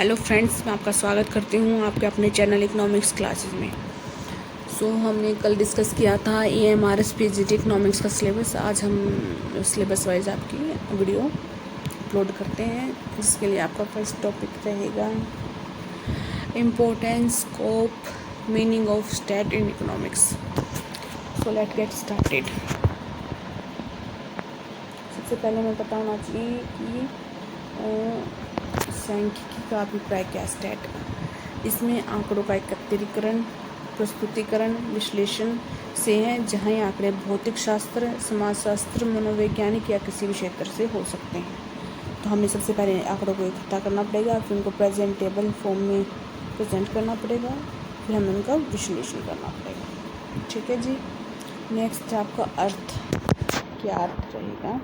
Hello friends, मैं आपका स्वागत करती हूँ आपके अपने चैनल इकोनॉमिक्स क्लासेस में। हमने कल डिस्कस किया था EMRS PGT इकोनॉमिक्स का सिलेबस। आज हम सिलेबस वाइज आपकी वीडियो अपलोड करते हैं, जिसके लिए आपका फर्स्ट टॉपिक रहेगा importance, scope, meaning of stat in economics. Let get started. सबसे पहले हमें पता होना चाहिए कि सांख्यिकी का अभिप्राय क्या, स्टैट। इसमें आंकड़ों का एकत्रीकरण, प्रस्तुतिकरण, विश्लेषण से है, जहाँ ये आंकड़े भौतिक शास्त्र, समाजशास्त्र, मनोवैज्ञानिक या किसी भी क्षेत्र से हो सकते हैं। तो हमें सबसे पहले आंकड़ों को इकट्ठा करना पड़ेगा, फिर उनको प्रेजेंटेबल फॉर्म में प्रेजेंट करना पड़ेगा, फिर हमें उनका विश्लेषण करना पड़ेगा। ठीक है जी। नेक्स्ट आपका अर्थ, क्या अर्थ रहेगा।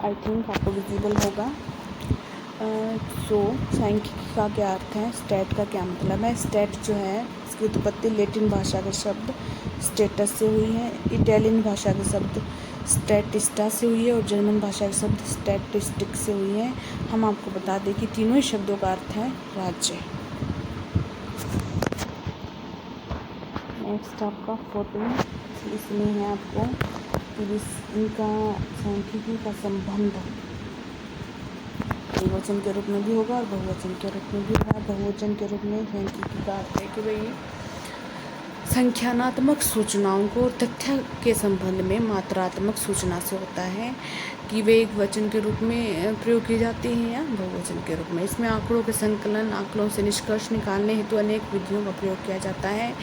आई थिंक आपको विजिबल होगा। सांख्यिकी का क्या अर्थ है, स्टैट का क्या मतलब है। स्टैट जो है, इसकी उत्पत्ति लैटिन भाषा के शब्द स्टेटस से हुई है, इटालियन भाषा के शब्द स्टैटिस्टा से हुई है और जर्मन भाषा के शब्द स्टैटिस्टिक से हुई है। हम आपको बता दें कि तीनों ही शब्दों का अर्थ है राज्य। नेक्स्ट आपका 14, इसमें है आपको इनका सांख्यिकी का संबंध एकवचन के रूप में भी होगा और बहुवचन के रूप में भी होगा। बहुवचन के रूप में सांख्यिकी का अर्थ है कि भाई संख्यानात्मक सूचनाओं को तथ्य के संबंध में मात्रात्मक सूचना से होता है कि वे एक वचन के रूप में प्रयोग की जाती हैं या बहुवचन के रूप में। इसमें आंकड़ों के संकलन, आंकड़ों से निष्कर्ष निकालने हेतु अनेक विधियों का प्रयोग किया जाता है।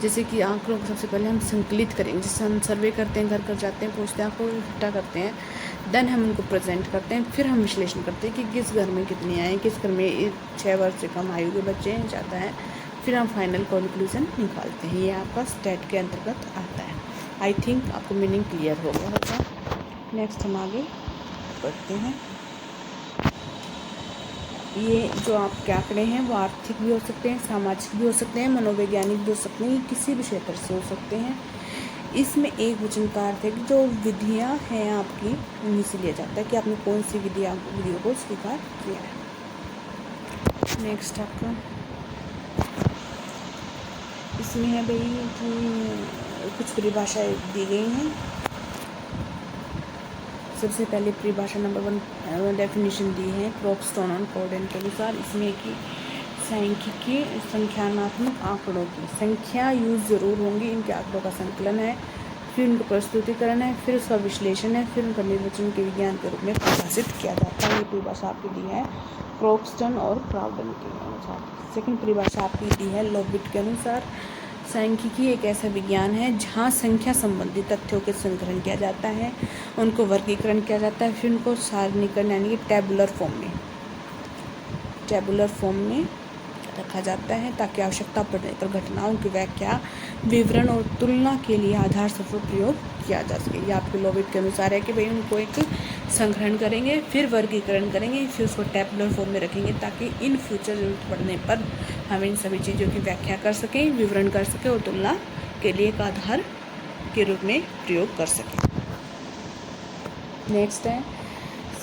जैसे कि आंकड़ों को सबसे पहले हम संकलित करेंगे, जैसे हम सर्वे करते हैं, घर घर जाते हैं, पूछते हैं, आंकड़ों को इकट्ठा करते हैं, देन हम उनको प्रेजेंट करते हैं, फिर हम विश्लेषण करते हैं कि किस घर में कितनी आए, किस घर में 6 वर्ष से कम आयु के बच्चे हैं, ज़्यादा है, फिर हम फाइनल कंक्लूजन निकालते हैं। ये आपका स्टैट के अंतर्गत आता है। आई थिंक आपको मीनिंग क्लियर हो गया होगा। नेक्स्ट हम आगे बढ़ते हैं। ये जो आपके आंकड़े हैं वो आर्थिक भी हो सकते हैं, सामाजिक भी हो सकते हैं, मनोवैज्ञानिक भी हो सकते हैं, किसी भी क्षेत्र से हो सकते हैं। इसमें एक वचन का अर्थ है कि जो विधियाँ हैं आपकी, उन्हीं से लिया जाता है कि आपने कौन सी विधियों को स्वीकार किया है। नेक्स्ट आपका इसमें है भाई कि कुछ परिभाषाएं दी गई हैं। सबसे पहले परिभाषा नंबर 1 डेफिनेशन दी है क्रॉपस्टोन और कॉर्डन के अनुसार। इसमें कि सांख्यिकी संख्यानात्मक आंकड़ों की संख्या यूज जरूर होंगी, इनके आंकड़ों का संकलन है, फिर उनका प्रस्तुतिकरण है, फिर उसका विश्लेषण है, फिर उनका निर्वचन के विज्ञान के रूप में परिभाषित किया जाता है। ये परिभाषा आपकी दी है क्रॉपस्टोन और क्राउडन के अनुसार। सेकंड परिभाषा आपकी दी है लोबिट के अनुसार। सांख्यिकी एक ऐसा विज्ञान है जहाँ संख्या संबंधी तथ्यों के संग्रहण किया जाता है, उनको वर्गीकरण किया जाता है, फिर उनको सारणीकरण यानी कि टेबुलर फॉर्म में रखा जाता है, ताकि आवश्यकता पड़ने पर घटनाओं की व्याख्या, विवरण और तुलना के लिए आधार स्वरूप प्रयोग किया जा सके। ये आपके लोबिट के अनुसार है कि भाई उनको एक संग्रहण करेंगे, फिर वर्गीकरण करेंगे, फिर उसको टेबुलर फॉर्म में रखेंगे, ताकि इन फ्यूचर जरूरत पड़ने पर हम इन सभी चीज़ों की व्याख्या कर सकें, विवरण कर सकें और तुलना के लिए एक आधार के रूप में प्रयोग कर सकें। नेक्स्ट है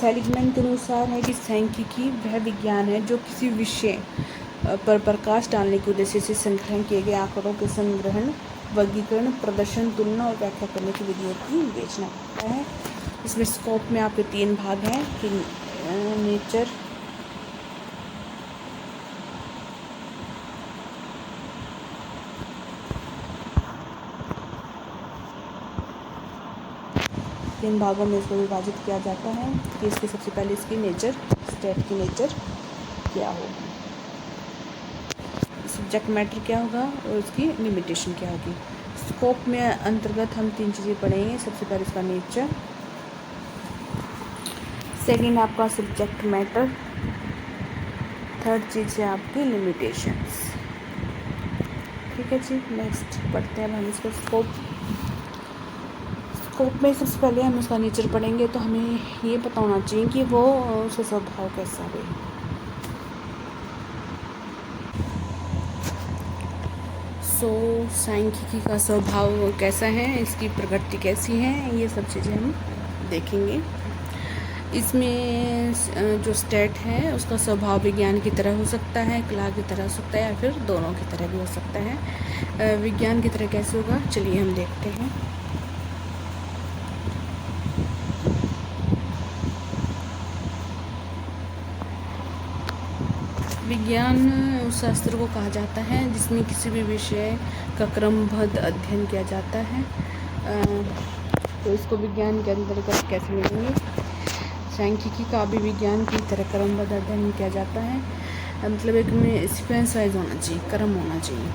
सेलिगमैन के अनुसार है कि सांख्यिकी वह विज्ञान है जो किसी विषय पर प्रकाश डालने के उद्देश्य से संग्रहण किए गए आंकड़ों के संग्रहण, वर्गीकरण, प्रदर्शन, तुलना और व्याख्या करने की विधियों की विवेचना करता है। इसमें स्कोप में आपके 3 भाग हैं कि नेचर, तीन भागों में इसको विभाजित किया जाता है कि इसकी सबसे पहले इसकी नेचर, स्टैट की नेचर क्या होगी, सब्जेक्ट मैटर क्या होगा और उसकी लिमिटेशन क्या होगी। स्कोप में अंतर्गत हम 3 चीज़ें पढ़ेंगे। सबसे पहले इसका नेचर, सेकंड आपका सब्जेक्ट मैटर, थर्ड चीज़ है आपकी लिमिटेशंस। ठीक है जी। नेक्स्ट पढ़ते हैं हम इसका स्कोप में सबसे पहले हम उसका नेचर पढ़ेंगे, तो हमें ये पता होना चाहिए कि वो उसका स्वभाव कैसा है। सांख्यिकी का स्वभाव कैसा है, इसकी प्रकृति कैसी है, ये सब चीज़ें हम देखेंगे। इसमें जो स्टेट है उसका स्वभाव विज्ञान की तरह हो सकता है, कला की तरह हो सकता है, या फिर दोनों की तरह भी हो सकता है। विज्ञान की तरह कैसे होगा, चलिए हम देखते हैं। विज्ञान उस शास्त्र को कहा जाता है जिसमें किसी भी विषय का क्रमबद्ध अध्ययन किया जाता है। तो इसको विज्ञान के अंतर्गत कैसे मिलेंगे। सांख्यिकी का भी विज्ञान की तरह क्रमबद्ध अध्ययन किया जाता है, मतलब एक में सीक्वेंस वाइज होना चाहिए, क्रम होना चाहिए।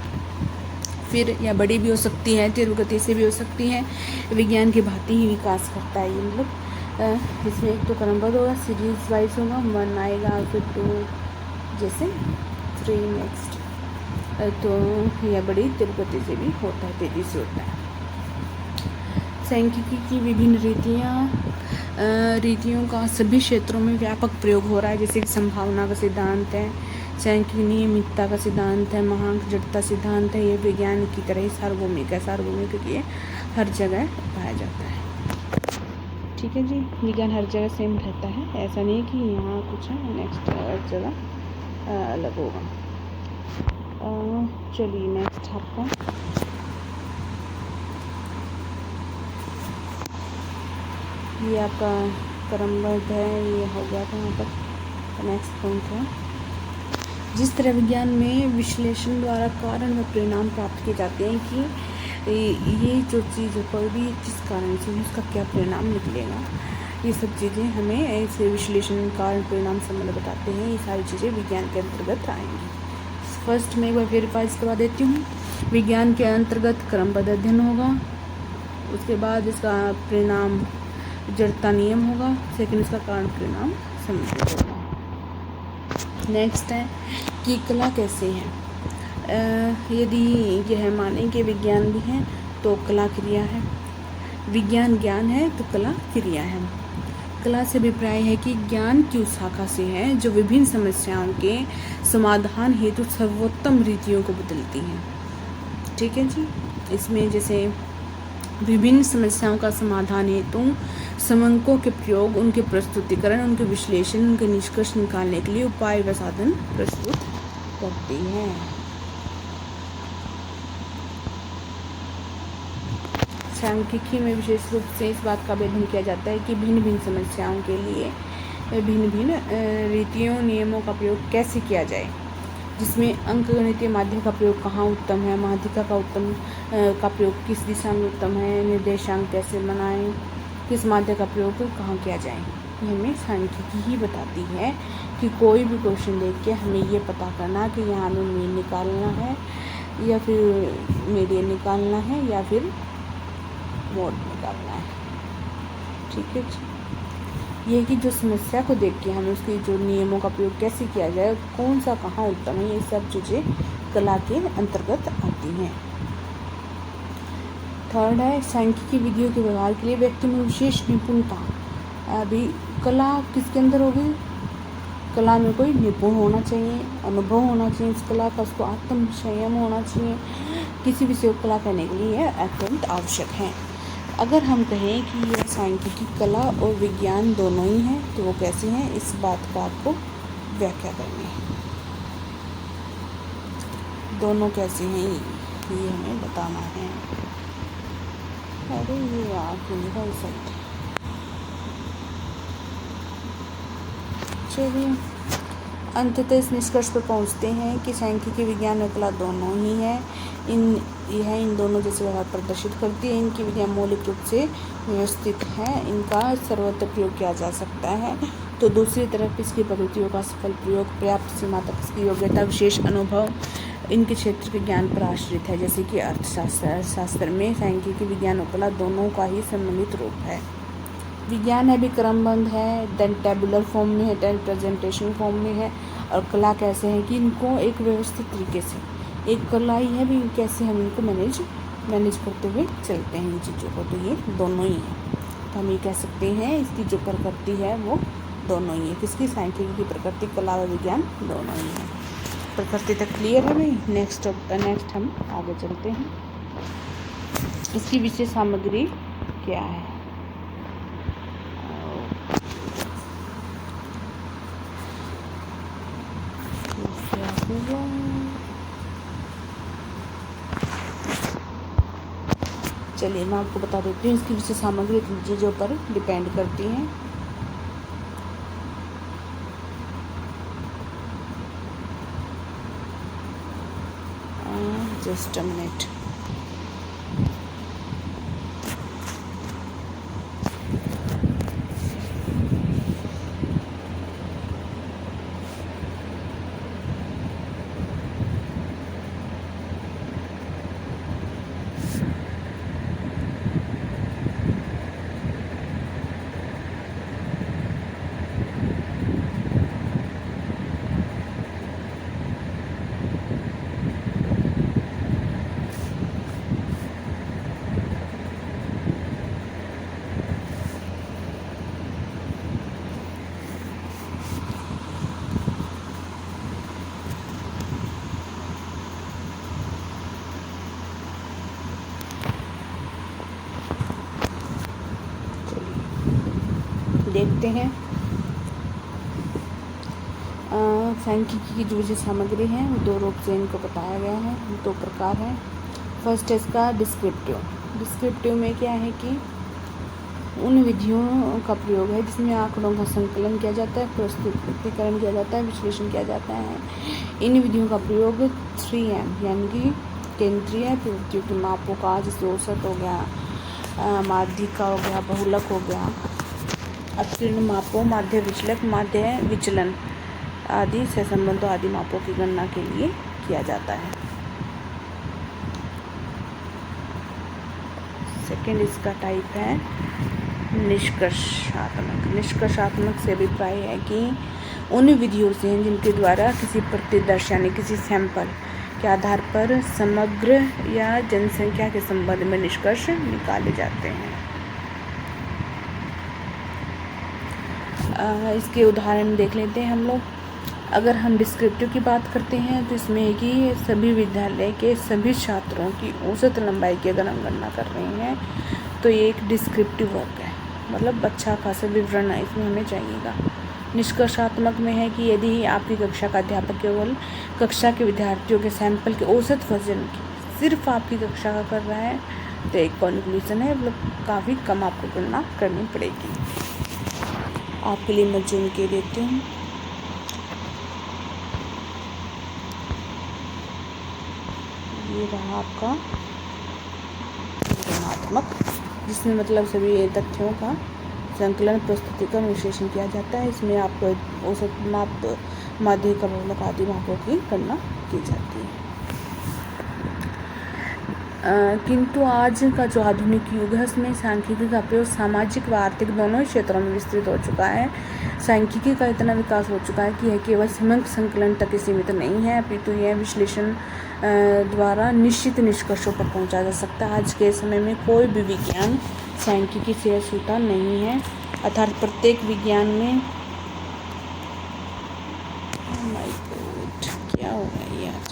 फिर या बड़ी भी हो सकती है, तीव्र गति से भी हो सकती है, विज्ञान की भांति ही विकास करता है ये, मतलब इसमें एक तो क्रमबद्ध होगा, सीरीज वाइज होगा, 1 आएगा फिर 2, जैसे 3 नेक्स्ट, तो यह बड़ी तीव्र गति से भी होता है, तेजी से होता है। सांख्यिकी की विभिन्न रीतियों का सभी क्षेत्रों में व्यापक प्रयोग हो रहा है, जैसे कि संभावना का सिद्धांत है, सांख्यिकी नियमितता का सिद्धांत है, महांक जड़ता सिद्धांत है। ये विज्ञान की तरह ही सार्वभौमिक है, सार्वभौमिक ये हर जगह पाया जाता है। ठीक है जी, विज्ञान हर जगह सेम रहता है, ऐसा नहीं है कि यहाँ कुछ है नेक्स्ट हर जगह अलग होगा। चलिए नेक्स्ट आपका ये आपका क्रमबद्ध है, ये हो गया था। यहाँ पर नेक्स्ट पॉइंट है, जिस तरह विज्ञान में विश्लेषण द्वारा कारण व परिणाम प्राप्त किए जाते हैं कि ये जो चीज़ कोई भी जिस कारण से उसका क्या परिणाम निकलेगा, ये सब चीज़ें हमें ऐसे विश्लेषण कारण परिणाम संबंध बताते हैं। ये सारी चीज़ें विज्ञान के अंतर्गत आएंगी। फर्स्ट मैं एक बार फिर रिवाइज करवा देती हूँ। विज्ञान के अंतर्गत क्रमबद्ध अध्ययन होगा, उसके बाद इसका परिणाम जड़ता नियम होगा, सेकंड इसका कारण परिणाम संबंध होगा। नेक्स्ट है कि कला कैसे है। यदि यह माने कि विज्ञान भी है तो कला क्रिया है, विज्ञान ज्ञान है तो कला क्रिया है। कला से अभिप्राय है कि ज्ञान की उस शाखा से है जो विभिन्न समस्याओं के समाधान हेतु सर्वोत्तम रीतियों को बदलती है। ठीक है जी, इसमें जैसे विभिन्न समस्याओं का समाधान हेतु समंकों के प्रयोग, उनके प्रस्तुतिकरण, उनके विश्लेषण, उनके निष्कर्ष निकालने के लिए उपाय व साधन प्रस्तुत करती है। सांख्यिकी में विशेष रूप से इस बात का अध्ययन किया जाता है कि भिन्न भिन्न समस्याओं के लिए भिन्न भिन्न रीतियों नियमों का प्रयोग कैसे किया जाए, जिसमें अंकगणितीय माध्य का प्रयोग कहाँ उत्तम है, माध्यिका का का प्रयोग किस दिशा में उत्तम है, निर्देशांक कैसे बनाएं, किस माध्य का प्रयोग कहाँ किया जाए। ये हमें सांख्यिकी ही बताती है कि कोई भी क्वेश्चन देख के हमें ये पता करना कि यहाँ हमें मीन निकालना है या फिर मीडियन निकालना है या फिर मोड निकालना है। ठीक है जी, ये कि जो समस्या को देख के हमें उसके जो नियमों का प्रयोग कैसे किया जाए, कौन सा कहाँ उत्तम है, ये सब चीज़ें कला के अंतर्गत आती हैं। थर्ड है सांख्यिकी विधियों के व्यवहार के लिए व्यक्ति में विशेष निपुणता। अभी कला किसके अंदर होगी, कला में कोई निपुण होना चाहिए, अनुभव होना चाहिए इस कला का, उसको आत्म संयम होना चाहिए। किसी विषय को कला करने के लिए यह अत्यंत आवश्यक है। अगर हम कहें कि यह सांख्यिकी कला और विज्ञान दोनों ही हैं तो वो कैसे हैं, इस बात का आपको व्याख्या करनी है। दोनों कैसे हैं ये हमें बताना है। अरे ये आखिरी साइड, चलिए अंततः इस निष्कर्ष पर पहुंचते हैं कि सांख्यिकी विज्ञान और कला दोनों ही है। इन दोनों जैसे व्यवहार प्रदर्शित करती है। इनकी विधियाँ मौलिक रूप से व्यवस्थित है, इनका सर्वत्र प्रयोग किया जा सकता है। तो दूसरी तरफ इसकी पद्धतियों का सफल प्रयोग, पर्याप्त सीमा तक इसकी योग्यता, विशेष अनुभव इनके क्षेत्र के ज्ञान पर आश्रित है। जैसे कि अर्थशास्त्र में सांख्यिकी विज्ञान और कला दोनों का ही सम्मिलित रूप है। विज्ञान है भी क्रमबद्ध है, देन टेबुलर फॉर्म में है, देन प्रेजेंटेशन फॉर्म में है। और कला कैसे है कि इनको एक व्यवस्थित तरीके से, एक कला ही है भी कैसे हम इनको मैनेज करते हुए चलते हैं इन चीज़ों को, तो ये दोनों ही है। तो हम ये कह सकते हैं इसकी जो प्रकृति है वो दोनों ही है। किसकी, सांख्यिकी की प्रकृति, कला व विज्ञान दोनों ही है। प्रकृति तक क्लियर है भाई। नेक्स्ट हम आगे चलते हैं। इसकी विशेष सामग्री क्या है। चलिए मैं आपको बता देती हूँ इसकी विशेष सामग्री तीन चीज़ों पर डिपेंड करती है। Just a minute. देखते हैं सांख्यिकी की जो विशेष सामग्री है वो दो रूप से इनको बताया गया है, दो प्रकार है। फर्स्ट है इसका डिस्क्रिप्टिव में क्या है कि उन विधियों का प्रयोग है जिसमें आंकड़ों का संकलन किया जाता है, प्रस्तुतिकरण किया जाता है, विश्लेषण किया जाता है। इन विधियों का प्रयोग 3M यानी कि केंद्रीय प्रवृत्तियों के मापों का, जैसे औसत हो गया, माध्यिका हो गया, बहुलक हो गया, अवतीर्ण मापों, माध्य विचलक, माध्य विचलन आदि सहसंबंधों आदि मापों की गणना के लिए किया जाता है। सेकेंड इसका टाइप है निष्कर्षात्मक से अभिप्राय है कि उन विधियों से जिनके द्वारा किसी प्रतिदर्श यानी किसी सैंपल के आधार पर समग्र या जनसंख्या के संबंध में निष्कर्ष निकाले जाते हैं। इसके उदाहरण देख लेते हैं हम लोग। अगर हम डिस्क्रिप्टिव की बात करते हैं तो इसमें कि सभी विद्यालय के सभी छात्रों की औसत लंबाई की अगर हम गणना कर रहे हैं तो ये एक डिस्क्रिप्टिव वर्क है, मतलब अच्छा खासा विवरण इसमें हमें चाहिएगा। निष्कर्षात्मक में है कि यदि आपकी कक्षा का अध्यापक केवल कक्षा के विद्यार्थियों के सैंपल के औसत वजन की सिर्फ आपकी कक्षा का कर रहा है तो एक कॉन्क्लूजन है, मतलब काफ़ी कम आपको गणना करनी पड़ेगी। आपके लिए मैं जूम के देती हूँ। ये रहा आपका गुणात्मक, जिसमें मतलब सभी तथ्यों का संकलन, प्रस्तुतिकरण, विश्लेषण किया जाता है। इसमें आपको औसत माप, माध्यिका, बहुलक आदि मापों की गणना की जाती है। किंतु आज का जो आधुनिक युग है उसमें सांख्यिकी का प्रयोग सामाजिक व आर्थिक दोनों ही क्षेत्रों में विस्तृत हो चुका है। सांख्यिकी का इतना विकास हो चुका है कि यह केवल समग्र संकलन तक ही सीमित नहीं है, अपितु यह विश्लेषण द्वारा निश्चित निष्कर्षों पर पहुंचा जा सकता है। आज के समय में कोई भी विज्ञान सांख्यिकी से अछूता नहीं है, अर्थात प्रत्येक विज्ञान में क्या हो गया ये आज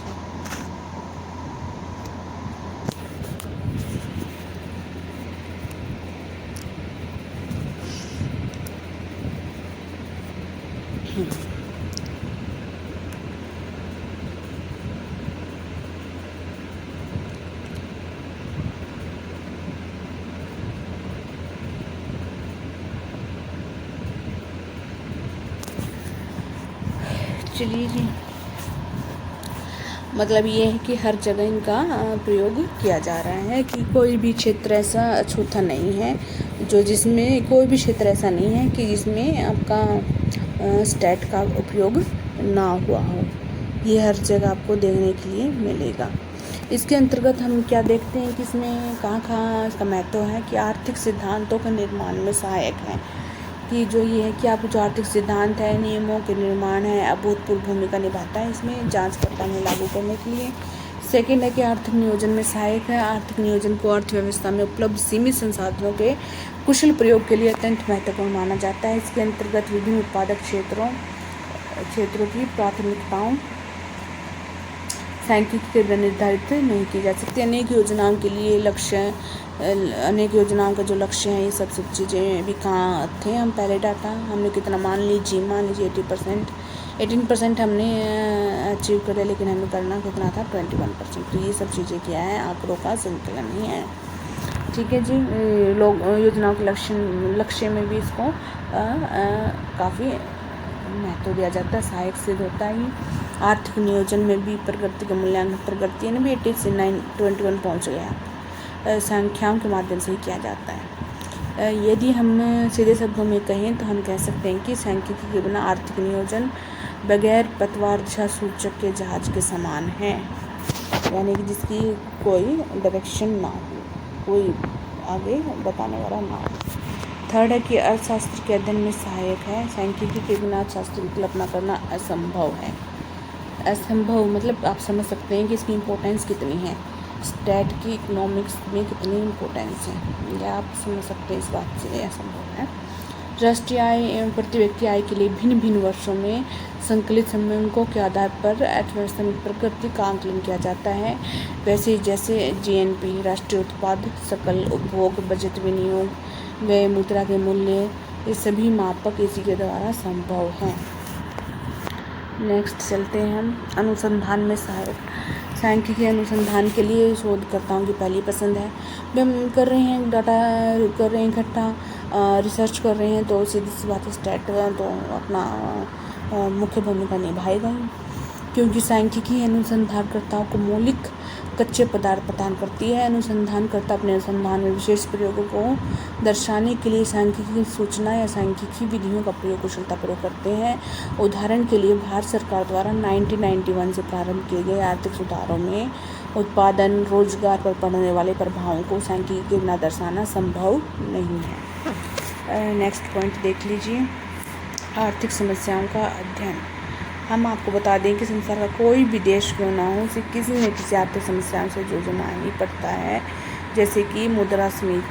चलिए जी, मतलब ये है कि हर जगह इनका प्रयोग किया जा रहा है कि कोई भी क्षेत्र ऐसा अछूता नहीं है जो जिसमें कोई भी क्षेत्र ऐसा नहीं है कि जिसमें आपका स्टैट का उपयोग ना हुआ हो। ये हर जगह आपको देखने के लिए मिलेगा। इसके अंतर्गत हम क्या देखते हैं कि इसमें कहाँ इसका महत्व है कि आर्थिक सिद्धांतों के निर्माण में सहायक है, कि जो ये है कि आपको जो आर्थिक सिद्धांत है, नियमों के निर्माण है, अभूतपूर्व भूमिका निभाता है इसमें जांच पड़ताल में लागू करने के लिए। सेकेंड है कि आर्थिक नियोजन में सहायक है। आर्थिक नियोजन को अर्थव्यवस्था में उपलब्ध सीमित संसाधनों के कुशल प्रयोग के लिए अत्यंत महत्वपूर्ण माना जाता है। इसके अंतर्गत विभिन्न उत्पादक क्षेत्रों की प्राथमिकताओं सांख्यिकी के द्वारा निर्धारित नहीं की जा सकती। अनेक योजनाओं के लिए लक्ष्य, अनेक योजनाओं का जो लक्ष्य है, ये सब चीज़ें भी कहाँ थे हम पहले डाटा हमने कितना मान लीजिए 80%, 18% हमने अचीव करे, लेकिन हमें करना कितना था 21%। तो ये सब चीज़ें क्या है, आंकड़ों का संकलन ही है। ठीक है जी। लोग योजनाओं के लक्ष्य में भी इसको काफ़ी महत्व दिया जाता है, सहायक सिद्ध होता है। आर्थिक नियोजन में भी प्रगति का मूल्यांकन, प्रगति यानी भी 80 से 21 पहुँच गया, संख्याओं के माध्यम से ही किया जाता है। यदि हम सीधे शब्दों में कहें तो हम कह सकते हैं कि सांख्यिकी के बिना आर्थिक नियोजन बगैर पतवार दिशा सूचक के जहाज के समान है, यानी कि जिसकी कोई डायरेक्शन ना हो, कोई आगे बताने वाला ना हो। थर्ड है कि अर्थशास्त्र के अध्ययन में सहायक है। सांख्यिकी के बिना अर्थशास्त्र की कल्पना करना असंभव है। असंभव मतलब आप समझ सकते हैं कि इसकी इम्पोर्टेंस कितनी है, स्टैट की इकोनॉमिक्स में कितनी इम्पोर्टेंस है, या आप समझ सकते हैं इस बात से असंभव है। राष्ट्रीय आय एवं प्रति व्यक्ति आय के लिए भिन्न भिन्न वर्षों में संकलित समयांकों के आधार पर अर्थव्यवस्था में प्रगति का आकलन किया जाता है। वैसे जैसे जीएनपी, राष्ट्रीय उत्पाद, सकल उपभोग, बजट विनियोग, व्यय, मुद्रा के मूल्य, ये सभी मापक इसी के द्वारा संभव हैं। नेक्स्ट चलते हैं हम अनुसंधान में सहायक। सांख्यिकी अनुसंधान के लिए शोधकर्ताओं की पहली पसंद है। जब हम कर रहे हैं डाटा कर रहे हैं इकट्ठा, रिसर्च कर रहे हैं, तो सीधी सी बात है स्टैट तो अपना मुख्य भूमिका निभाएगा ही, क्योंकि सांख्यिकी अनुसंधानकर्ताओं को मौलिक कच्चे पदार्थ प्रदान करती है। अनुसंधानकर्ता अपने अनुसंधान में विशेष प्रयोगों को दर्शाने के लिए सांख्यिकी सूचना या सांख्यिकी विधियों का प्रयोग कुशलतापूर्वक करते हैं। उदाहरण के लिए भारत सरकार द्वारा 1991 से प्रारंभ किए गए आर्थिक सुधारों में उत्पादन, रोजगार पर पड़ने वाले प्रभावों को सांख्यिकी के बिना दर्शाना संभव नहीं है। नेक्स्ट पॉइंट देख लीजिए, आर्थिक समस्याओं का अध्ययन। हम आपको बता दें कि संसार का कोई भी देश क्यों ना हो, उसे किसी न किसी आर्थिक समस्याओं से जूझना ही पड़ता है, जैसे कि मुद्रास्फीति,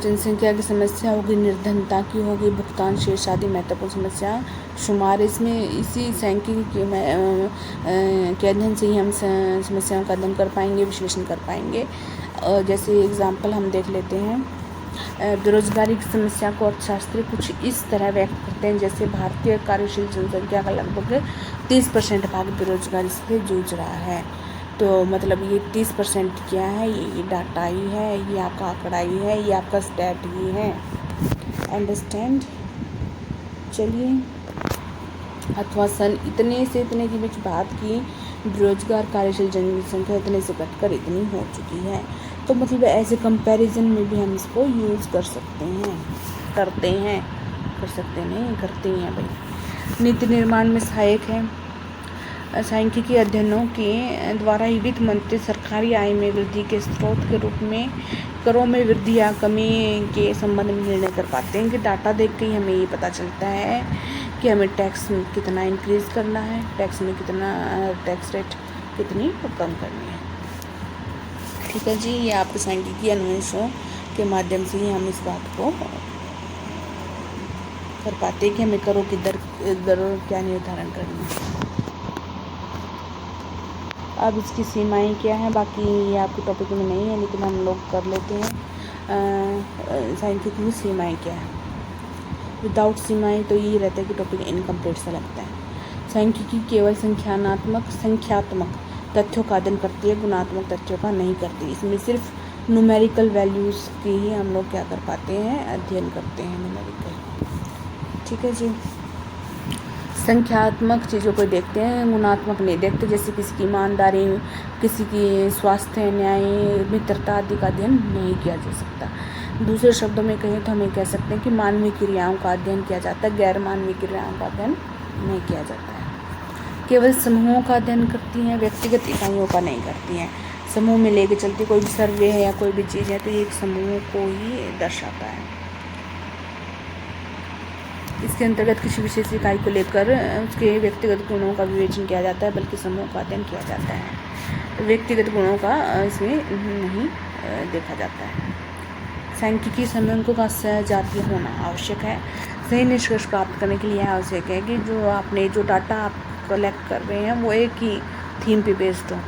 जनसंख्या की समस्या होगी, निर्धनता की होगी, भुगतान शेष आदि महत्वपूर्ण समस्या शुमार। इसमें इसी सांख्यिकी के अध्ययन से ही हम समस्याओं का अध्ययन कर पाएंगे, विश्लेषण कर पाएंगे। जैसे एग्जाम्पल हम देख लेते हैं, बेरोजगारी की समस्या को अर्थशास्त्री कुछ इस तरह व्यक्त करते हैं, जैसे भारतीय कार्यशील जनसंख्या का लगभग 30% भाग बेरोजगारी से जूझ रहा है। तो मतलब ये 30% क्या है, ये डाटा ही है, ये आपका आंकड़ा ही है, ये आपका स्टैट ही है। अंडरस्टैंड। चलिए, अथवा सन इतने से इतने के बीच बात की, बेरोजगार कार्यशील जनसंख्या इतने से घटकर इतनी हो चुकी है। तो मतलब ऐसे कंपैरिजन में भी हम इसको यूज़ कर सकते हैं, करते हैं, कर सकते नहीं करते हैं भाई। नीति निर्माण में सहायक है। सांख्यिकी अध्ययनों के द्वारा ही वित्त मंत्री सरकारी आय में वृद्धि के स्रोत के रूप में करों में वृद्धि या कमी के संबंध में निर्णय कर पाते हैं। कि डाटा देख के ही हमें ये पता चलता है कि हमें टैक्स में कितना इंक्रीज़ करना है, टैक्स में कितना, टैक्स रेट कितनी कम करनी है। ठीक है जी, ये आपके सांख्यिकी अन्वेषणों के माध्यम से ही हम इस बात को कर पाते हैं कि हमें करों की दर क्या निर्धारण करनी है। अब इसकी सीमाएं क्या हैं, बाकी ये आपके टॉपिक में नहीं है, लेकिन हम लोग कर लेते हैं। सांख्यिकी की सीमाएं क्या है। विदाउट सीमाएं तो ये रहता है कि टॉपिक इनकम्प्लीट सा लगता है। सांख्यिकी केवल संख्यात्मक तथ्यों का अध्ययन करती है, गुणात्मक तथ्यों का नहीं करती। इसमें सिर्फ न्यूमेरिकल वैल्यूज़ की ही हम लोग क्या कर पाते हैं, अध्ययन करते हैं, न्यूमेरिकल। ठीक है जी। संख्यात्मक चीज़ों को देखते हैं, गुणात्मक नहीं देखते, जैसे किसी की ईमानदारी, किसी की स्वास्थ्य, न्याय, मित्रता आदि का अध्ययन नहीं किया जा सकता। दूसरे शब्दों में कहें तो हम ये कह सकते हैं कि मानवीय क्रियाओं का अध्ययन किया जाता है, गैर मानवीय क्रियाओं का अध्ययन नहीं किया जाता है। केवल समूहों का अध्ययन करती हैं, व्यक्तिगत इकाइयों का नहीं करती हैं। समूह में लेके चलती कोई भी सर्वे है या कोई भी चीज़ है तो ये एक समूह को ही दर्शाता है। इसके अंतर्गत किसी विशेष इकाई को लेकर उसके व्यक्तिगत गुणों का विवेचन किया जाता है, बल्कि समूह का अध्ययन किया जाता है। व्यक्तिगत गुणों का इसमें नहीं देखा जाता है। सांख्यिकी समयांकों का सजातीय होना आवश्यक है। सही निष्कर्ष प्राप्त करने के लिए आवश्यक है कि जो डाटा आप कलेक्ट कर रहे हैं वो एक ही थीम पे बेस्ड हो।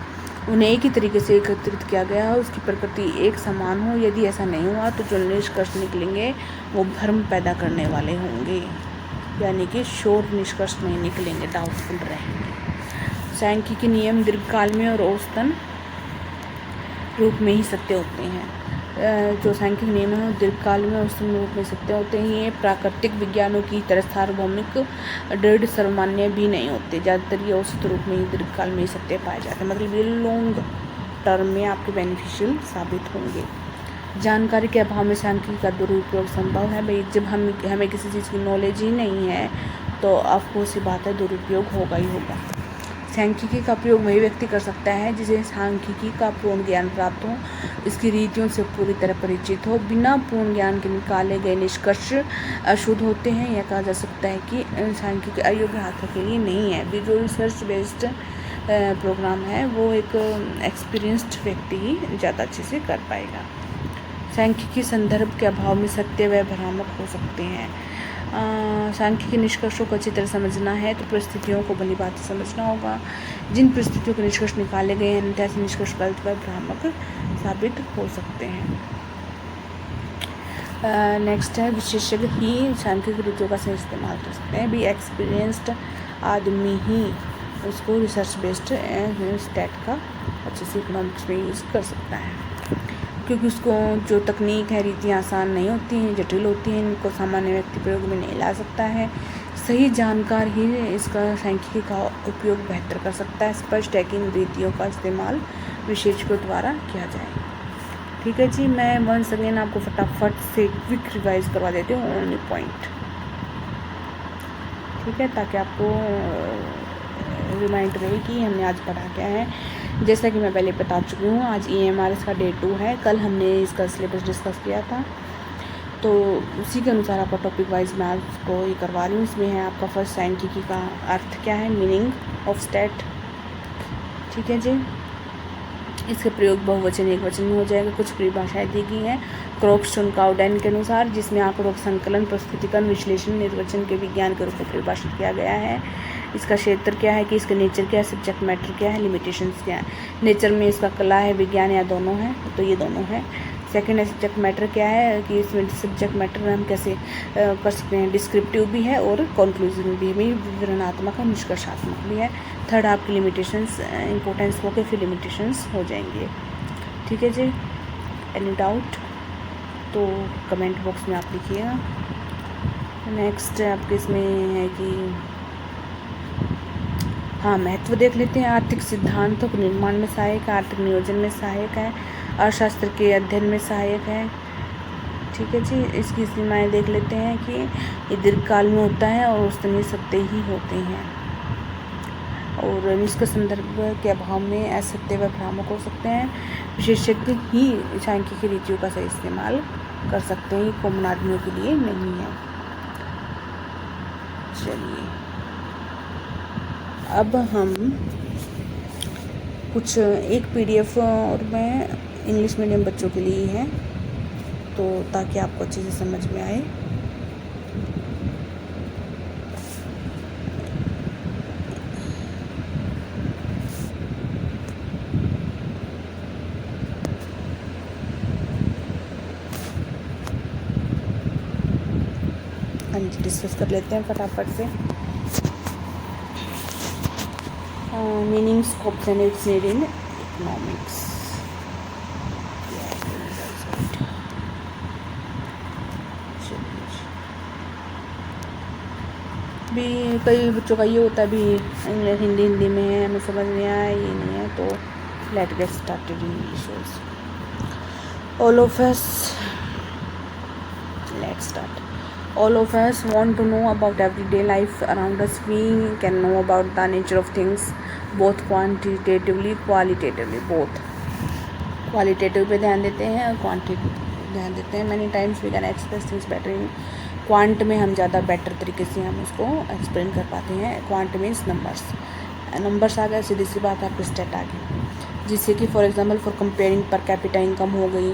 उन्हें एक ही तरीके से एकत्रित किया गया है, उसकी प्रकृति एक समान हो। यदि ऐसा नहीं हुआ तो जो निष्कर्ष निकलेंगे वो भ्रम पैदा करने वाले होंगे, यानी कि श्योर निष्कर्ष नहीं निकलेंगे, डाउटफुल रहेंगे। सांख्यिकी नियम दीर्घकाल में और औसतन रूप में ही सत्य होते हैं। जो सांख्यिक नियम है वो दीर्घकाल में और औसतन रूप में सत्य होते हैं। ये प्राकृतिक विज्ञानों की तरह सार्वभौमिक दृढ़ सर्वमान्य भी नहीं होते। ज़्यादातर ये औसत रूप में ही दीर्घकाल में ही सत्य पाए जाते हैं, मतलब ये लॉन्ग टर्म में आपके बेनिफिशियल साबित होंगे। जानकारी के अभाव में सांख्यिकी का दुरुपयोग संभव है। भाई जब हमें किसी चीज़ की नॉलेज ही नहीं है तो ऑफकोर्स सी बात है दुरुपयोग होगा ही होगा। सांख्यिकी का प्रयोग वही व्यक्ति कर सकता है जिसे सांख्यिकी का पूर्ण ज्ञान प्राप्त हो, इसकी रीतियों से पूरी तरह परिचित हो। बिना पूर्ण ज्ञान के निकाले गए निष्कर्ष अशुद्ध होते हैं। यह कहा जा सकता है कि सांख्यिकी अयोग्य हाथों के लिए नहीं है। जो रिसर्च बेस्ड प्रोग्राम है वो एक एक्सपीरियंस्ड व्यक्ति ही ज़्यादा अच्छे से कर पाएगा। सांख्यिकी संदर्भ के अभाव में सत्य व भ्रामक हो सकते हैं। सांख्यिकी निष्कर्षों को अच्छी तरह समझना है तो परिस्थितियों को भली बात समझना होगा। जिन परिस्थितियों के निष्कर्ष निकाले गए हैं ऐसे निष्कर्ष गलत व भ्रामक साबित हो सकते हैं। नेक्स्ट है विशेषज्ञ ही सांख्यिकी रीतियों का सही इस्तेमाल कर सकते हैं। भी एक्सपीरियंस्ड आदमी ही उसको रिसर्च बेस्ड स्टैट का अच्छे से इकोनॉमिक्स में यूज़ कर सकता है, क्योंकि उसको जो तकनीक है रीतियाँ आसान नहीं होती हैं, जटिल होती हैं, इनको सामान्य व्यक्ति प्रयोग में नहीं ला सकता है। सही जानकार ही इसका सांख्यिकी का उपयोग बेहतर कर सकता है। स्पष्ट है कि इन रीतियों का इस्तेमाल विशेषज्ञों द्वारा किया जाए। ठीक है जी, मैं वंस अगेन आपको फटाफट से क्विक रिवाइज करवा देती हूँ ओनली पॉइंट, ठीक है, ताकि आपको रिमाइंड रहे कि हमने आज पढ़ा क्या है। जैसा कि मैं पहले बता चुकी हूँ, आज EMRS का डे 2 है। कल हमने इसका सिलेबस डिस्कस किया था, तो उसी के अनुसार आपका टॉपिक वाइज मैं आपको ये करवा रही हूँ। इसमें है आपका फर्स्ट सांख्यिकी का अर्थ क्या है, मीनिंग ऑफ स्टैट, ठीक है जी। इसका प्रयोग बहुवचन एक वचन में हो जाएगा। कुछ परिभाषाएं दी गई हैं क्रॉक्सटन काउडेन के अनुसार, जिसमें आंकड़ों का संकलन, प्रस्तुतिकरण, विश्लेषण, निर्वचन के विज्ञान के रूप में परिभाषित किया गया है। इसका क्षेत्र क्या है, कि इसका नेचर क्या है, सब्जेक्ट मैटर क्या है, लिमिटेशंस क्या है। नेचर में इसका कला है, विज्ञान या दोनों है, तो ये दोनों है। सेकंड है सब्जेक्ट मैटर क्या है, कि इसमें सब्जेक्ट मैटर हम कैसे कर सकते हैं, डिस्क्रिप्टिव भी है और कंक्लूसिव भी है, विवरणात्मक और निष्कर्षात्मक भी है। थर्ड आपकी लिमिटेशंस इंपॉर्टेंस हो के फिर लिमिटेशंस हो जाएंगे, ठीक है जी। एनी डाउट तो कमेंट बॉक्स में आप लिखिएगा। नेक्स्ट आपके इसमें है कि हाँ, महत्व देख लेते हैं। आर्थिक सिद्धांतों के निर्माण में सहायक है, आर्थिक नियोजन में सहायक है, अर्थशास्त्र के अध्ययन में सहायक है, ठीक है जी। इसकी सीमाएं देख लेते हैं कि ये दीर्घकाल में होता है और औसतन सत्य ही होते हैं, और इसके संदर्भ के अभाव में असत्य व भ्रामक हो सकते हैं। विशेषज्ञ ही सांख्यिकी रीतियों का सही इस्तेमाल कर सकते हैं, कॉमन आदमियों के लिए नहीं है। चलिए अब हम कुछ एक PDF और मैं इंग्लिश मीडियम बच्चों के लिए है, तो ताकि आपको अच्छे से समझ में आए। हाँ जी, डिस्कस कर लेते हैं फटाफट से। Meaning, scopes and it's need in economics. भी कई बच्चों का ये होता है भी हिंदी में है, हमें समझ नहीं आया, ये नहीं है, तो late get started in English also. All of us, let's start. All of us want to know about everyday life around us. We can know about the nature of things both quantitatively, qualitatively, both. Qualitative पे ध्यान देते हैं और quantitative ध्यान देते हैं। Many times we can express things better in quant में हम ज़्यादा बेटर तरीके से हम उसको एक्सप्लेन कर पाते हैं। Quant मीन्स नंबर्स आ गए, सीधी सी बात आपकी स्टेट आ गई, जिससे कि for example for comparing per capita income हो गई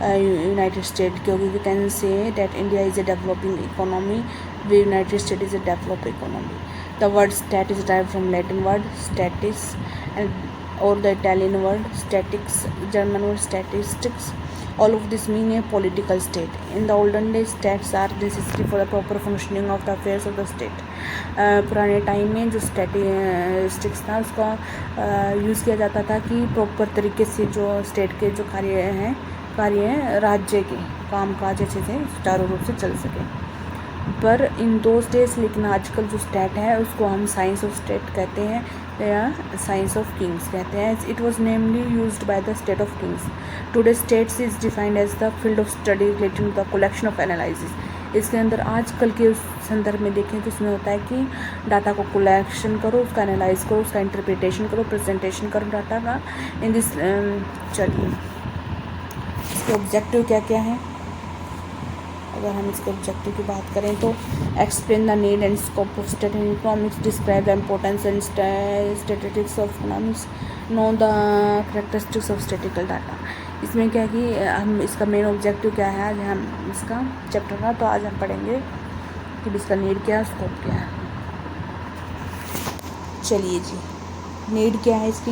यूनाइटेड स्टेट, क्योंकि we can say that India is a developing economy, वे United State is a developed economy. The word stat is डाइव from Latin word status, and or the Italian word statics, German word statistics. All of this mean a political state. In the olden days, states are necessary for the proper functioning of the affairs of the state. पुराने time में जो statistics था उसका use किया जाता था कि proper तरीके से जो स्टेट के जो कार्य हैं राज्य के काम काज अच्छे से सुचारू रूप से चल सके. पर इन दोज डेज, लेकिन आजकल जो स्टेट है उसको हम साइंस ऑफ स्टेट कहते हैं या साइंस ऑफ किंग्स कहते हैं. It was namely used by the state of kings. Today stats is defined as the field of study relating to the collection of analysis. इसके अंदर आजकल के संदर्भ में देखें तो इसमें होता है कि डाटा को कलेक्शन करो, उसका एनालाइज करो, उसका इंटरप्रिटेशन करो, प्रेजेंटेशन करो डाटा का. इन दिस चलिए इसके ऑब्जेक्टिव क्या क्या है. अगर हम इसके ऑब्जेक्टिव की बात करें तो explain the need and scope of state in economics, describe the importance and statistics of economics, know the characteristics of statistical data. इसमें क्या है कि हम इसका मेन ऑब्जेक्टिव क्या है आज हम इसका चैप्टर का, तो आज हम पढ़ेंगे कि इसका नीड क्या है, स्कोप क्या है. चलिए जी, नीड क्या है इसकी.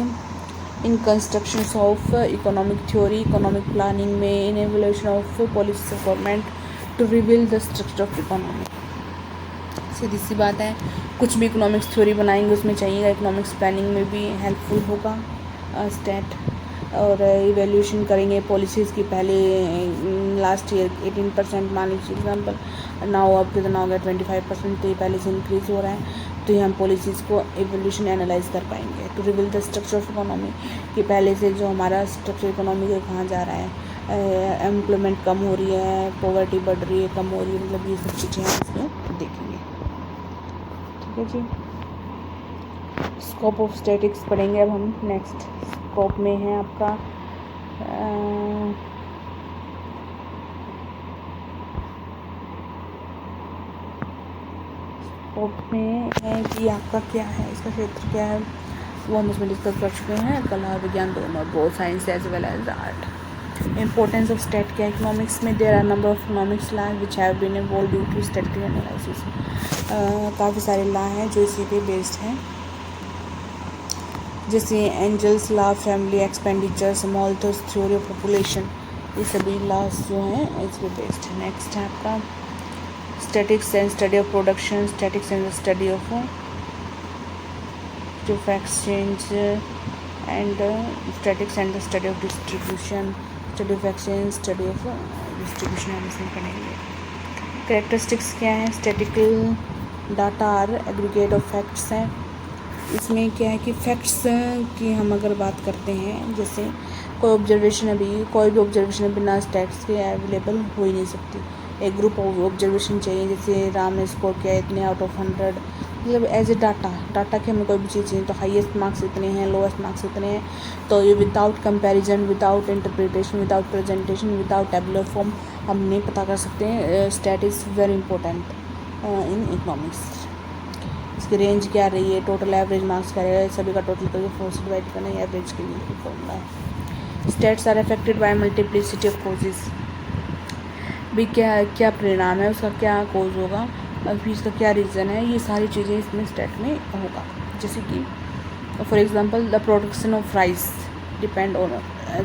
In constructions of economic theory, economic planning में, in evolution of policy of government to reveal the structure of economy. सीधी सी बात है, कुछ भी इकोनॉमिक्स थ्योरी बनाएंगे उसमें चाहिएगा इकोनॉमिक्स प्लानिंग में भी हेल्पफुल होगा स्टेट. और इवेल्यूशन करेंगे पॉलिसीज़ की. पहले लास्ट ईयर 18% मान लीजिए example, now up to the now 25%, तो ये पहले से इंक्रीज़ हो रहा है. तो ये हम पॉलिसीज़ को इवोल्यूशन एनालाइज कर पाएंगे. To reveal the structure of economy, कि पहले से जो हमारा स्ट्रक्चर इकोनॉमी का कहाँ जा रहा है, एम्प्लॉयमेंट कम हो रही है, पॉवर्टी बढ़ रही है, कम हो रही है, मतलब ये सब चीज़ें हम इसमें देखेंगे. ठीक है जी. स्कोप ऑफ स्टैटिक्स पढ़ेंगे अब हम. नेक्स्ट स्कोप में है आपका स्कोप में है कि आपका क्या है, इसका क्षेत्र क्या है, वो हम उसमें डिस्कस कर चुके हैं. कला विज्ञान दोनों, both science as well as art. Importance of stat क्या है इकोनॉमिक्स में. There are number of economics law which have been evolve due to statistical analysis. काफ़ी सारे लॉ हैं जो इसी पे बेस्ड हैं, जैसे Engel's law, family expenditure, Malthus theory of population, ये सभी लॉज जो हैं इस पे बेस्ड है. नेक्स्ट है आपका statics and study of production, statics and study of exchange and statics and study of distribution, study of exchange, study of distribution हम इसमें पढ़ेंगे. कैरेक्टरिस्टिक्स क्या है. Statical data are aggregate of facts हैं. इसमें क्या है कि फैक्ट्स की हम अगर बात करते हैं, जैसे कोई ऑब्जर्वेशन, अभी कोई भी ऑब्जर्वेशन बिना स्टैट्स के अवेलेबल हो ही नहीं सकती. एक ग्रुप ऑफ ऑब्जर्वेशन चाहिए, जैसे राम ने स्कोर किया इतने आउट ऑफ 100, मतलब एज ए डाटा के हमें कोई भी चीज़ चाहिए तो हाईएस्ट मार्क्स इतने हैं, लोएस्ट मार्क्स इतने हैं. तो ये without comparison, without interpretation, without presentation, without tabular form हम नहीं पता कर सकते हैं. Stat is very important in economics. इसकी रेंज क्या रही है, टोटल एवरेज मार्क्स क्या है, सभी का टोटल करके 4 से डिवाइड करना है, एवरेज के लिए फॉर्मूला है. Stats are affected by multiplicity of causes. भी क्या परिणाम है, उसका क्या कॉज होगा, अभी इसका क्या रीज़न है, ये सारी चीज़ें इसमें स्टेट में होगा. जैसे कि for example the production of rice depend on,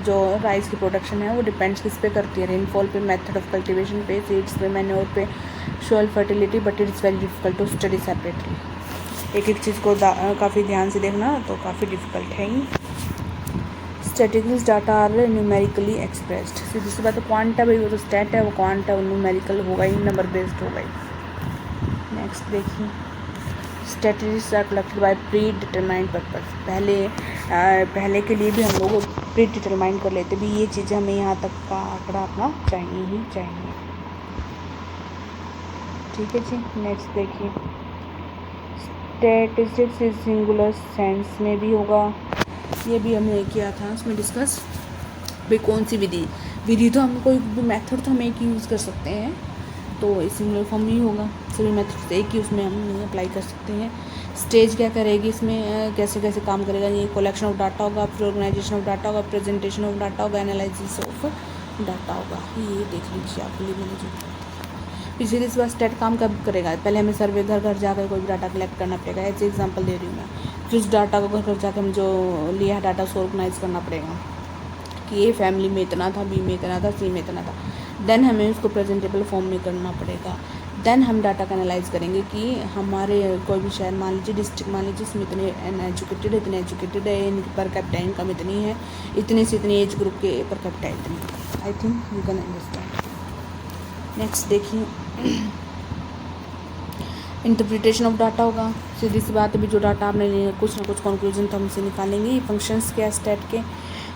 जो राइस की प्रोडक्शन है वो डिपेंड्स किस पे करती है, रेनफॉल पे, मेथड ऑफ कल्टीवेशन पे, सीड्स पे, मैन्योर पे, soil fertility. But it's very difficult to study separately. एक एक चीज़ को काफ़ी ध्यान से देखना तो काफ़ी डिफ़िकल्ट है ही. Statistical data are numerically expressed. सीधी सी बात है, क्वांट है भाई, वो तो स्टैट है, वो क्वांट है, वो न्यूमेरिकल होगा ही, नंबर बेस्ड होगा ही. नेक्स्ट देखिए, statistics are collected by predetermined purpose. पहले के लिए भी हम लोग प्री डिटरमाइंड कर लेते भी ये चीज़ें हमें यहाँ तक का आंकड़ा अपना चाहिए ही चाहिए. ठीक है जी. नेक्स्ट देखिए, स्टैटिस्टिक्स इज सिंगुलर सेंस में भी होगा, ये भी हमने किया था उसमें डिस्कस. भाई कौन सी विधि तो हम कोई भी मेथड तो हम एक ही यूज़ कर सकते हैं, तो सिंगुलर फॉर्म ही होगा. सभी मेथड एक ही उसमें हम अप्लाई कर सकते हैं. स्टेज क्या करेगी इसमें, कैसे कैसे काम करेगा, ये कलेक्शन ऑफ डाटा होगा, फिर ऑर्गेनाइजेशन ऑफ डाटा होगा, प्रेजेंटेशन ऑफ डाटा होगा, एनालिसिस ऑफ डाटा होगा. ये देख लीजिए आपके लिए मैंने जो पिछले इस बार स्टेट काम कब करेगा, पहले हमें सर्वे घर घर जाकर कोई भी डाटा कलेक्ट करना पड़ेगा. ऐसे एग्जांपल दे रही हूँ मैं. फिर उस डाटा को घर घर जाकर हम जो लिया डाटा उसको ऑर्गेनाइज करना पड़ेगा कि ए फैमिली में इतना था, बी में इतना था, सी में इतना था। देन हमें उसको प्रेजेंटेबल फॉर्म में करना पड़ेगा। देन हम डाटा का एनालाइज करेंगे कि हमारे कोई भी शहर मान लीजिए, डिस्ट्रिक्ट मान लीजिए, इसमें इतने इतने एजुकेटेड है, इनकी पर कैपिटा इनकम इतनी है, इतने से इतनी एज ग्रुप के पर कैपिटा इतनी। I think you can understand. Next देखिए, इंटरप्रिटेशन ऑफ डाटा होगा। सीधी सी बात है, भी जो डाटा आपने लिए कुछ ना कुछ कंक्लूजन तो हमसे निकालेंगे। फंक्शंस क्या स्टेट के,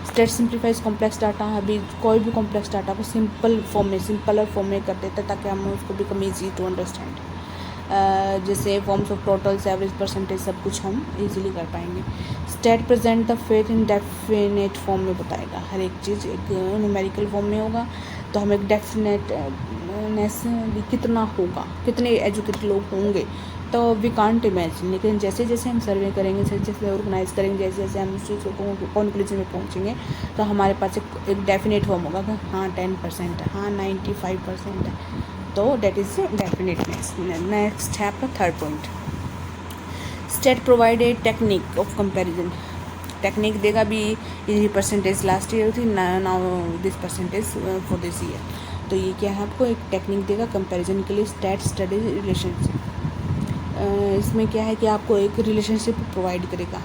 स्टेट सिंप्लीफाइज कॉम्प्लेक्स डाटा। अभी कोई भी कॉम्प्लेक्स डाटा को सिंपल फॉर्म में, सिंपलर फॉर्म में कर देता है ताकि हम उसको बिकम ईजी टू अंडरस्टैंड। जैसे forms of totals, average, percentage, सब कुछ हम इजीली कर पाएंगे। State present the faith in definite form में बताएगा, हर एक चीज़ एक न्यूमेरिकल फॉर्म में होगा तो हम एक डेफिनेटनेस कितना होगा, कितने एजुकेटेड लोग होंगे तो वी कांट इमेजिन। लेकिन जैसे जैसे हम सर्वे करेंगे, जैसे जैसे ऑर्गेनाइज करेंगे, जैसे जैसे हम उस चीज़ को कंक्लूजन में पहुँचेंगे तो हमारे पास एक डेफिनेट फॉर्म होगा कि हाँ 10% है, हाँ 95% है, तो डेट इज़ डेफिनेटनेस। नेक्स्ट है आपका third point, state provide a technique of comparison. Technique देगा भी, ये परसेंटेज लास्ट ईयर थी, now this percentage for this year. तो ये क्या है, आपको एक टेक्निक देगा कंपैरिजन के लिए, स्टेट स्टडी रिलेशनशिप। इसमें क्या है कि आपको एक रिलेशनशिप प्रोवाइड करेगा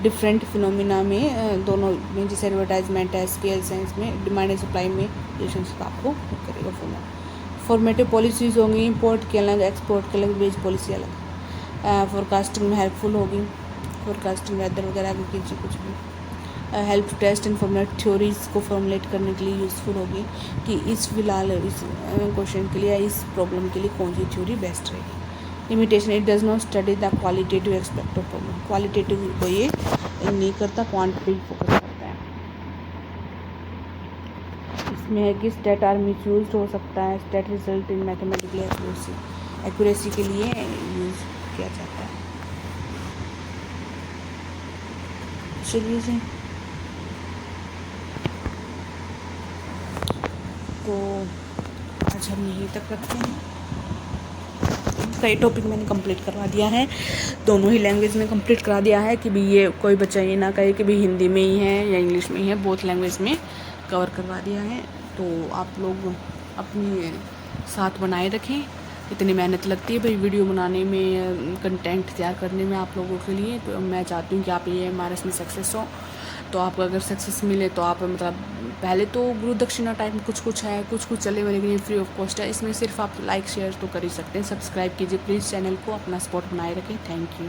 डिफरेंट फिनोमिना में, दोनों में, जैसे एडवर्टाइजमेंट है, स्केल्स हैं, इसमें डिमांड एंड सप्लाई में रिलेशनशिप आपको करेगा। फॉर्मेटिव पॉलिसीज़ होंगी, इंपोर्ट के अलग, एक्सपोर्ट के अलग, वेज पॉलिसी अलग। फोरकास्टिंग में हेल्पफुल होगी, फोरकास्टिंग वेदर वगैरह भी कीजिए, कुछ भी। Help test and formulate theories को फॉर्मुलेट करने के लिए यूज़फुल होगी कि इस फिलहाल इस क्वेश्चन के लिए, इस प्रॉब्लम के लिए कौन सी थ्योरी बेस्ट रहेगी। Limitation, it does not study the qualitative aspect of problem. Qualitative को ये नहीं करता, क्वांटिटेटिव फोकस करता है। इसमें है कि स्टेट आर मिसयूज हो सकता है, state result in mathematical accuracy के लिए यूज़ किया जाता है। चलिए जी, तो आज हम यहीं तक रखते हैं। कई टॉपिक मैंने कंप्लीट करवा दिया है, दोनों ही लैंग्वेज में कंप्लीट करा दिया है कि भी ये कोई बच्चा ये ना कहे कि भी हिंदी में ही है या इंग्लिश में ही है, बोथ लैंग्वेज में कवर करवा दिया है। तो आप लोग अपनी साथ बनाए रखें, इतनी मेहनत लगती है भाई वीडियो बनाने में, कंटेंट तैयार करने में आप लोगों के लिए। तो मैं चाहती हूँ कि आप ये हमारे इसमें सक्सेस हो। तो आपको अगर सक्सेस मिले तो आप मतलब, पहले तो गुरु दक्षिणा टाइप में कुछ है, कुछ चले, लेकिन ये फ्री ऑफ कॉस्ट है। इसमें सिर्फ आप लाइक शेयर तो कर ही सकते हैं। सब्सक्राइब कीजिए प्लीज़ चैनल को, अपना सपोर्ट बनाए रखें। Thank you.